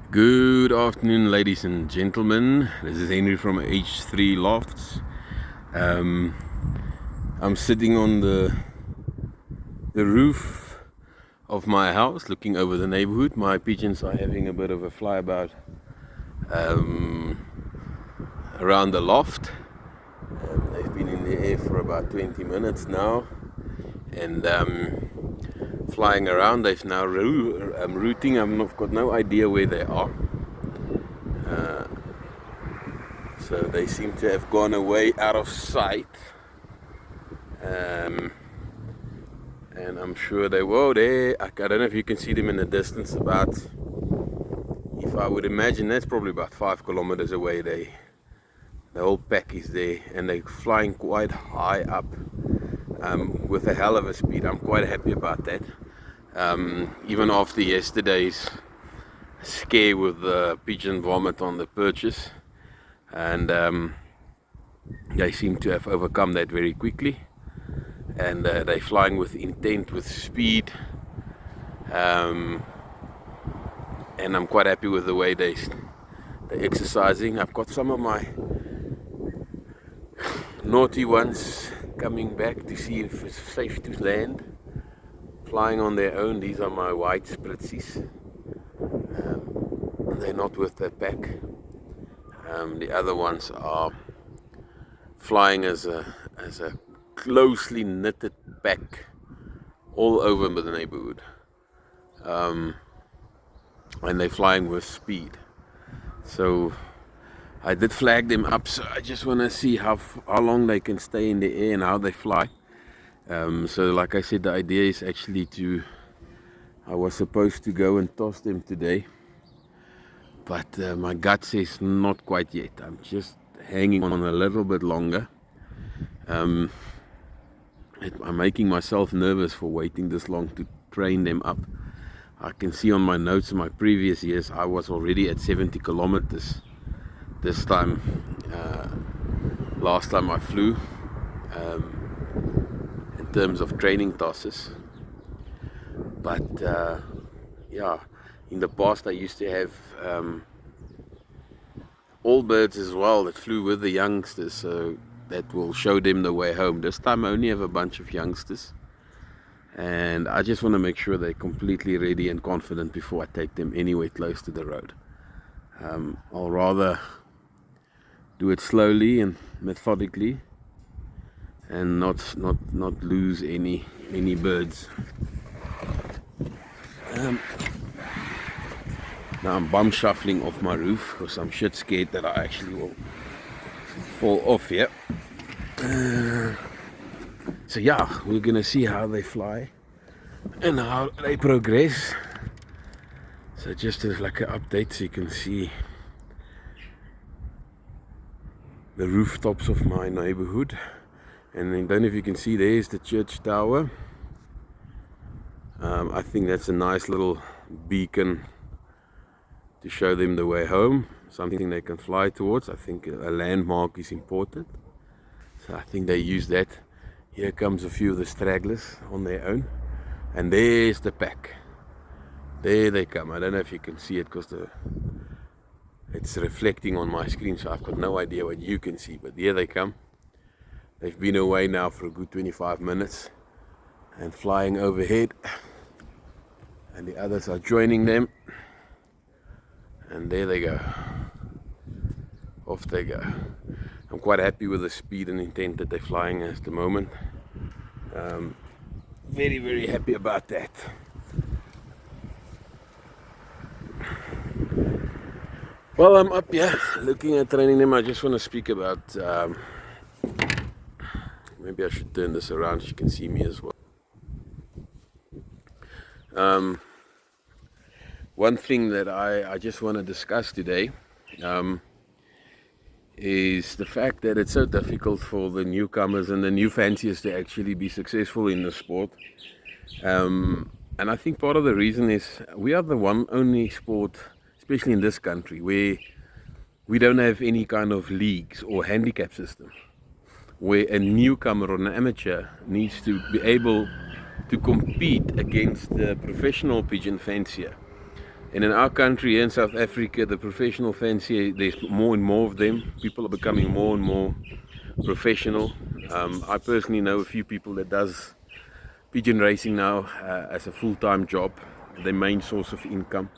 Good afternoon, ladies and gentlemen. This is Henry from H3 Lofts. I'm sitting on the roof of my house, looking over the neighborhood. My pigeons are having a bit of a flyabout around the loft. They've been in the air for about 20 minutes now, and flying around. They've now routing. I've got no idea where they are. So they seem to have gone away out of sight. And I'm sure they were there. I don't know if you can see them in the distance. About, if I would imagine, that's probably about 5 kilometers away. The whole pack is there, and they're flying quite high up with a hell of a speed. I'm quite happy about that. Even after yesterday's scare with the pigeon vomit on the perches, and they seem to have overcome that very quickly, and they're flying with intent, with speed, and I'm quite happy with the way they're exercising. I've got some of my naughty ones coming back to see if it's safe to land, flying on their own. These are my white spritsies. They're not with the pack. The other ones are flying as a closely knitted pack all over the neighborhood, and they're flying with speed. So I did flag them up, so I just want to see how long they can stay in the air and how they fly. So like I said, the idea is actually I was supposed to go and toss them today, but my gut says not quite yet. I'm just hanging on a little bit longer. I'm making myself nervous for waiting this long to train them up. I can see on my notes in my previous years I was already at 70 kilometers this time, last time I flew, in terms of training tosses. But yeah, in the past I used to have all birds as well that flew with the youngsters, so that will show them the way home. This time I only have a bunch of youngsters, and I just want to make sure they're completely ready and confident before I take them anywhere close to the road. I'll rather do it slowly and methodically, and not lose any birds. Now I'm bum shuffling off my roof because I'm shit scared that I actually will fall off here. So yeah, we're gonna see how they fly and how they progress. So just as like an update, so you can see the rooftops of my neighborhood. And I don't know if you can see, there's the church tower. I think that's a nice little beacon to show them the way home, something they can fly towards. I think a landmark is important, so I think they use that. Here comes a few of the stragglers on their own, and there's the pack. There they come. I don't know if you can see it because it's reflecting on my screen, so I've got no idea what you can see, but here they come. They've been away now for a good 25 minutes and flying overhead, and the others are joining them, and there they go. Off they go. I'm quite happy with the speed and intent that they're flying at the moment. Very, very happy about that. Well, I'm up here looking at training them. I just want to speak about, maybe I should turn this around so you can see me as well. One thing that I just want to discuss today is the fact that it's so difficult for the newcomers and the new fanciers to actually be successful in the sport. And I think part of the reason is we are the only sport, especially in this country, where we don't have any kind of leagues or handicap system, where a newcomer or an amateur needs to be able to compete against the professional pigeon fancier. And in our country, here in South Africa, the professional fancier, there's more and more of them. People are becoming more and more professional. I personally know a few people that does pigeon racing now as a full-time job, their main source of income.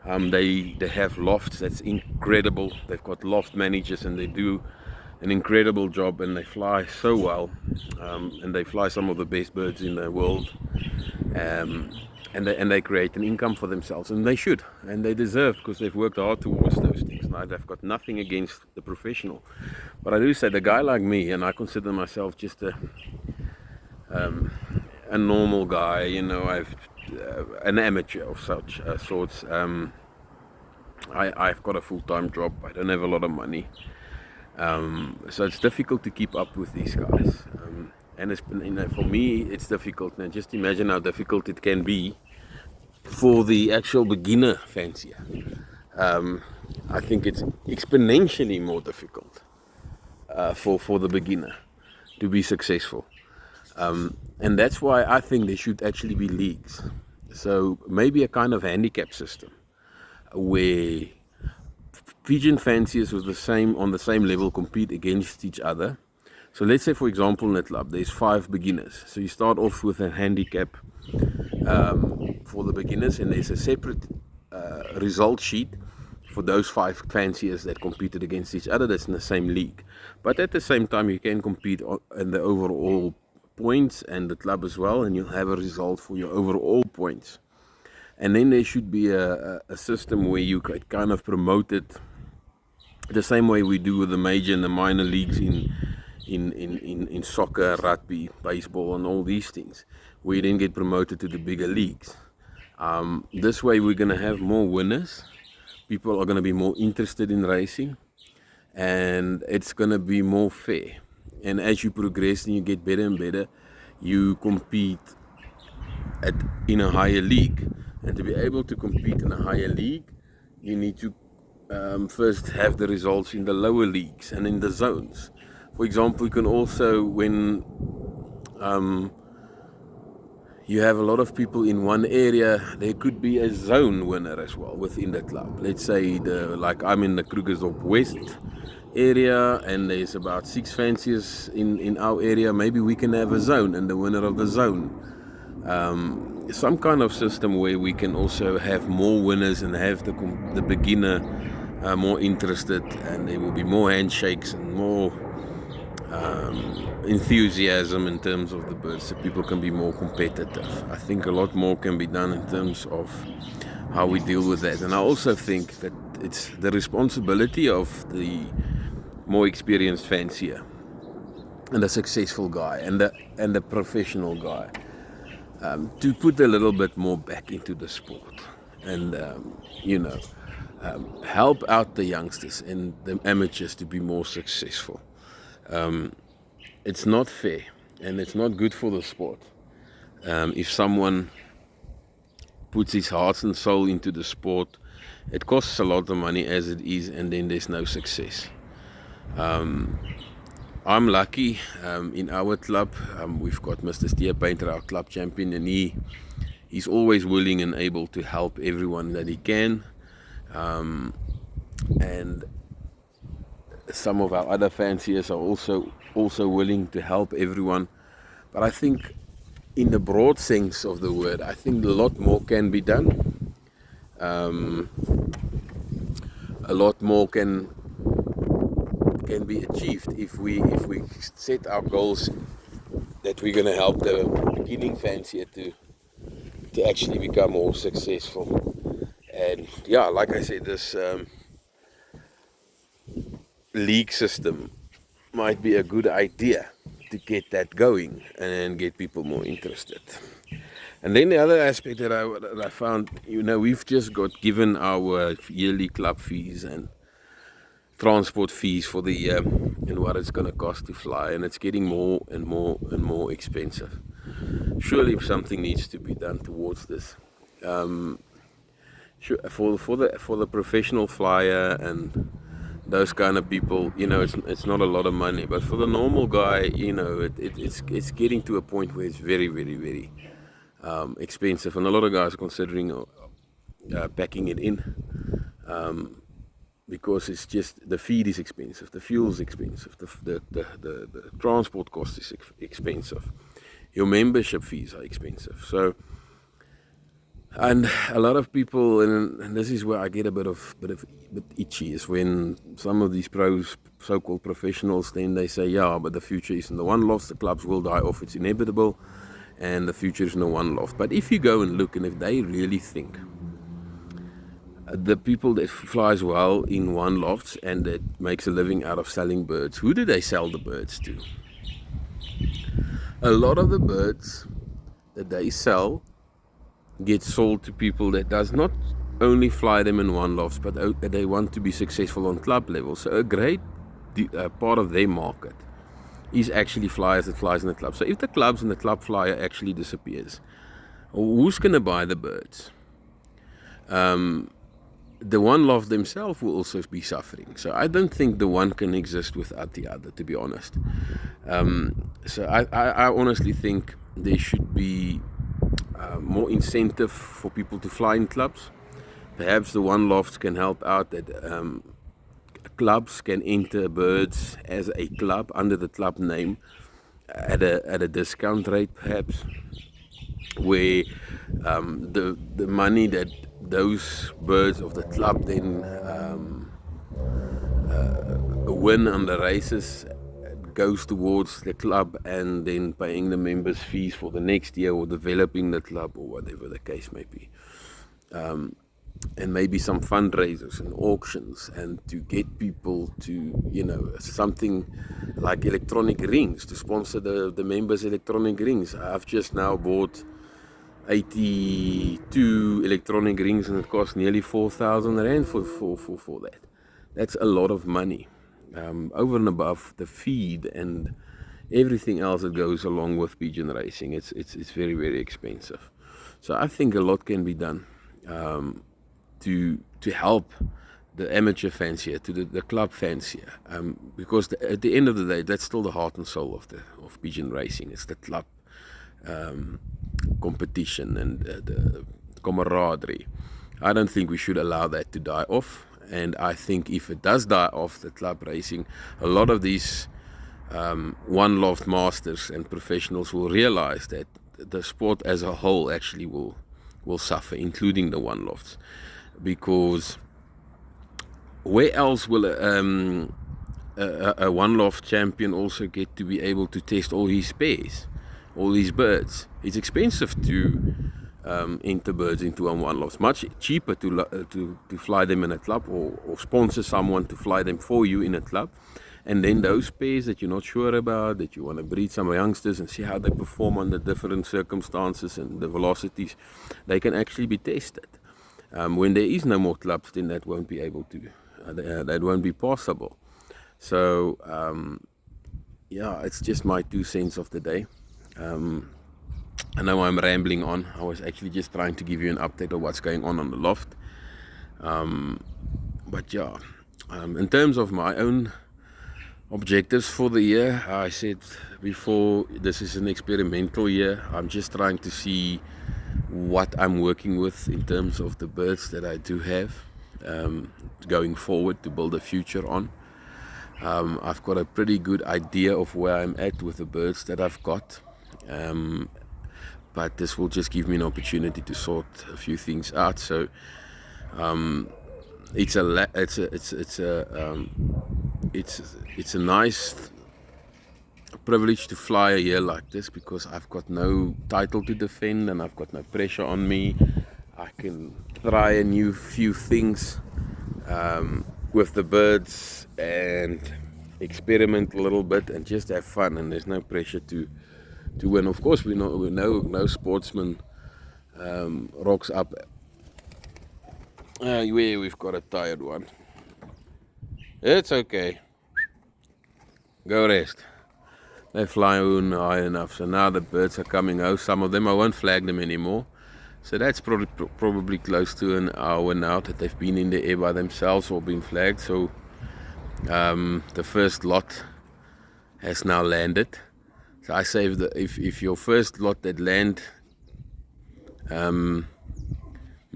They have lofts, that's incredible. They've got loft managers and they do an incredible job, and they fly so well, and they fly some of the best birds in the world, and they create an income for themselves, and they should, and they deserve, because they've worked hard towards those things. Now, I've got nothing against the professional, but I do say the guy like me, and I consider myself just a normal guy, you know, an amateur of such sorts. I've got a full-time job. I don't have a lot of money, so it's difficult to keep up with these guys. And it's been, you know, for me, it's difficult. Now, just imagine how difficult it can be for the actual beginner fancier. I think it's exponentially more difficult for the beginner to be successful. And that's why I think there should actually be leagues. So maybe a kind of handicap system where pigeon fanciers with on the same level compete against each other. So let's say, for example, in a club there's 5 beginners. So you start off with a handicap for the beginners, and there's a separate result sheet for those 5 fanciers that competed against each other that's in the same league. But at the same time, you can compete in the overall points and the club as well, and you'll have a result for your overall points. And then there should be a system where you could kind of promote it the same way we do with the major and the minor leagues in soccer, rugby, baseball, and all these things, where you then get promoted to the bigger leagues. This way we're going to have more winners. People are going to be more interested in racing, and it's going to be more fair. And as you progress and you get better and better, you compete in a higher league. And to be able to compete in a higher league, you need to first have the results in the lower leagues and in the zones. For example, you can also, when you have a lot of people in one area, there could be a zone winner as well within the club. Let's say, like I'm in the Krugersdorp West area, and there's about 6 fanciers in our area. Maybe we can have a zone, and the winner of the zone. Some kind of system where we can also have more winners and have the beginner more interested, and there will be more handshakes and more enthusiasm in terms of the birds, so people can be more competitive. I think a lot more can be done in terms of how we deal with that. And I also think that it's the responsibility of the more experienced fancier and the successful guy and the professional guy to put a little bit more back into the sport, and help out the youngsters and the amateurs to be more successful. It's not fair, and it's not good for the sport if someone puts his heart and soul into the sport. It costs a lot of money as it is, and then there's no success. I'm lucky in our club. We've got Mr. Steer Painter, our club champion, and he's always willing and able to help everyone that he can. And some of our other fanciers are also willing to help everyone. But I think, in the broad sense of the word, I think a lot more can be done. A lot more can be achieved if we set our goals that we're going to help the beginning fancier to actually become more successful. And yeah, like I said, this league system might be a good idea to get that going and get people more interested. And then the other aspect that I found, we've just got given our yearly club fees and transport fees for the year and what it's going to cost to fly, and it's getting more and more and more expensive. Surely something needs to be done towards this. For the professional flyer and those kind of people, it's not a lot of money, but for the normal guy, it's getting to a point where it's very, very, very expensive, and a lot of guys are considering packing it in, because it's just the feed is expensive, the fuel is expensive, the transport cost is expensive, your membership fees are expensive. So, and a lot of people, and this is where I get a bit itchy, is when some of these pros, so-called professionals, then they say, yeah, but the future is in the one loft, the clubs will die off, it's inevitable, and the future is in the one loft. But if you go and look, and if they really think the people that flies well in one lofts and that makes a living out of selling birds, who do they sell the birds to? A lot of the birds that they sell get sold to people that does not only fly them in one lofts, but they want to be successful on club level. So a great part of their market is actually flyers that flies in the club. So if the clubs and the club flyer actually disappears, who's going to buy the birds? The one loft themselves will also be suffering. So I don't think the one can exist without the other, to be honest. So I honestly think there should be more incentive for people to fly in clubs. Perhaps the one lofts can help out that clubs can enter birds as a club under the club name at a discount rate, perhaps, where the money that those birds of the club then win on the races goes towards the club, and then paying the members' fees for the next year, or developing the club, or whatever the case may be. And maybe some fundraisers and auctions, and to get people to, something like electronic rings, to sponsor the members' electronic rings. I've just now bought 82 electronic rings, and it cost nearly 4,000 rand for that. That's a lot of money, over and above the feed and everything else that goes along with pigeon racing. It's very, very expensive. So I think a lot can be done to help the amateur fancier, to the club fancier, because at the end of the day, that's still the heart and soul of pigeon racing. It's the club competition and the camaraderie. I don't think we should allow that to die off. And I think if it does die off, the club racing, a lot of these one loft masters and professionals will realize that the sport as a whole actually will suffer, including the one lofts, because where else will a one loft champion also get to be able to test all his pairs, all these birds? It's expensive to enter birds into a one loft. Much cheaper to fly them in a club, or sponsor someone to fly them for you in a club. And then those pairs that you're not sure about, that you want to breed some youngsters and see how they perform under different circumstances and the velocities, they can actually be tested. When there is no more clubs, then that won't be able to, that won't be possible. So, it's just my 2 cents of the day. I know I'm rambling on. I was actually just trying to give you an update of what's going on the loft. In terms of my own objectives for the year, I said before, this is an experimental year. I'm just trying to see what I'm working with in terms of the birds that I do have going forward, to build a future on. I've got a pretty good idea of where I'm at with the birds that I've got, but this will just give me an opportunity to sort a few things out. So it's a nice privilege to fly a year like this, because I've got no title to defend and I've got no pressure on me. I can try a new few things with the birds and experiment a little bit and just have fun, and there's no pressure to win. Of course, we know no sportsman rocks up where we've got a tired one. It's okay, go rest. They fly high enough, so now the birds are coming out. Some of them, I won't flag them anymore. So that's probably close to an hour now that they've been in the air by themselves or been flagged. So the first lot has now landed. So I say if your first lot that land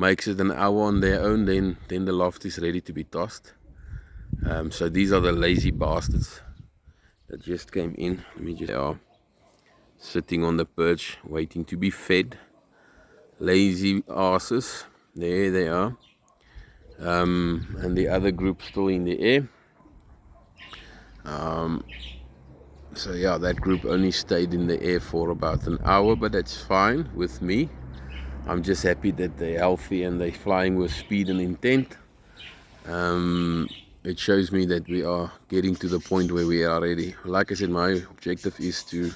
makes it an hour on their own, then the loft is ready to be tossed. So these are the lazy bastards that just came in. They are sitting on the perch waiting to be fed. Lazy asses. There they are. And the other group still in the air. So yeah, that group only stayed in the air for about an hour, but that's fine with me. I'm just happy that they're healthy and they're flying with speed and intent. It shows me that we are getting to the point where we are ready. Like I said, my objective is to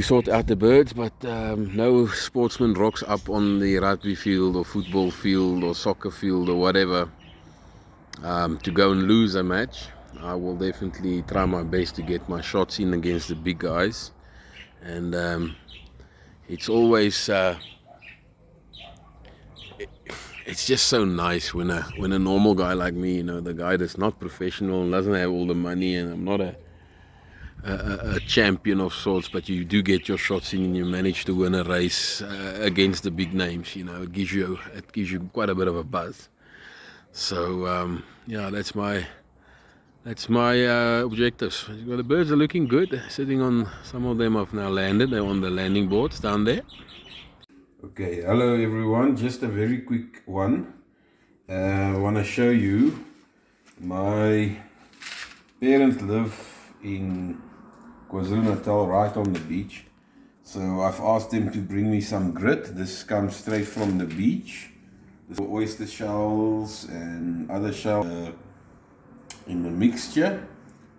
sort out the birds, but no sportsman rocks up on the rugby field or football field or soccer field or whatever to go and lose a match. I will definitely try my best to get my shots in against the big guys, and it's always it's just so nice when a normal guy like me, the guy that's not professional and doesn't have all the money, and I'm not a champion of sorts, but you do get your shots in and you manage to win a race against the big names. It gives you quite a bit of a buzz. So yeah, that's my objectives. The birds are looking good. Sitting on, some of them have now landed. They're on the landing boards down there. Okay, hello everyone. Just a very quick one. I want to show you. My parents live in KwaZulu-Natal, right on the beach. So I've asked them to bring me some grit. This comes straight from the beach. There's oyster shells and other shells in the mixture.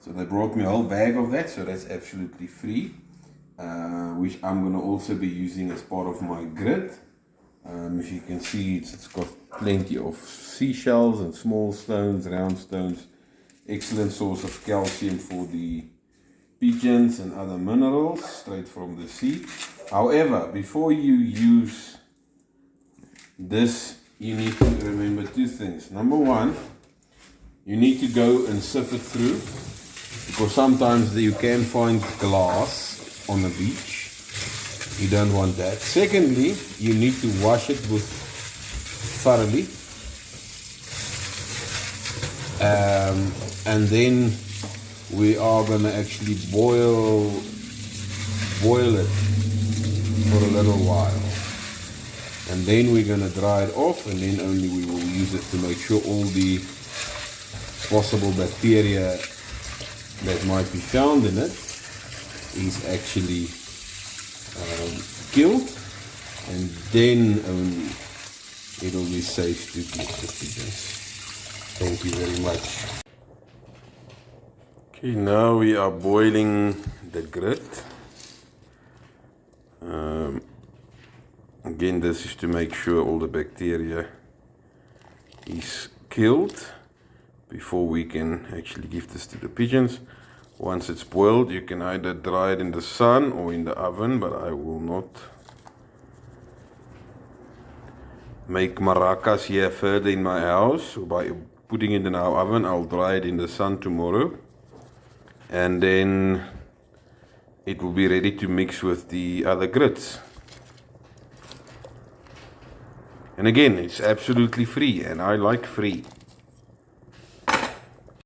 So they brought me a whole bag of that, so that's absolutely free, which I'm going to also be using as part of my grit. If you can see, it's got plenty of seashells and small stones, round stones. Excellent source of calcium for the pigeons and other minerals straight from the sea. However, before you use this, you need to remember two things. Number one, you need to go and sift it through, because sometimes you can find glass on the beach. You don't want that. Secondly, you need to wash it thoroughly, and then we are going to actually boil it for a little while, and then we're going to dry it off, and then only we will use it to make sure all the possible bacteria that might be found in it is actually killed, and then only it will be safe to give the pigeons. Thank you very much. Okay, now we are boiling the grit. Again, this is to make sure all the bacteria is killed before we can actually give this to the pigeons. Once it's boiled, you can either dry it in the sun or in the oven, but I will not make maracas here further in my house. So by putting it in our oven, I'll dry it in the sun tomorrow, and then it will be ready to mix with the other grits. And again, it's absolutely free, and I like free.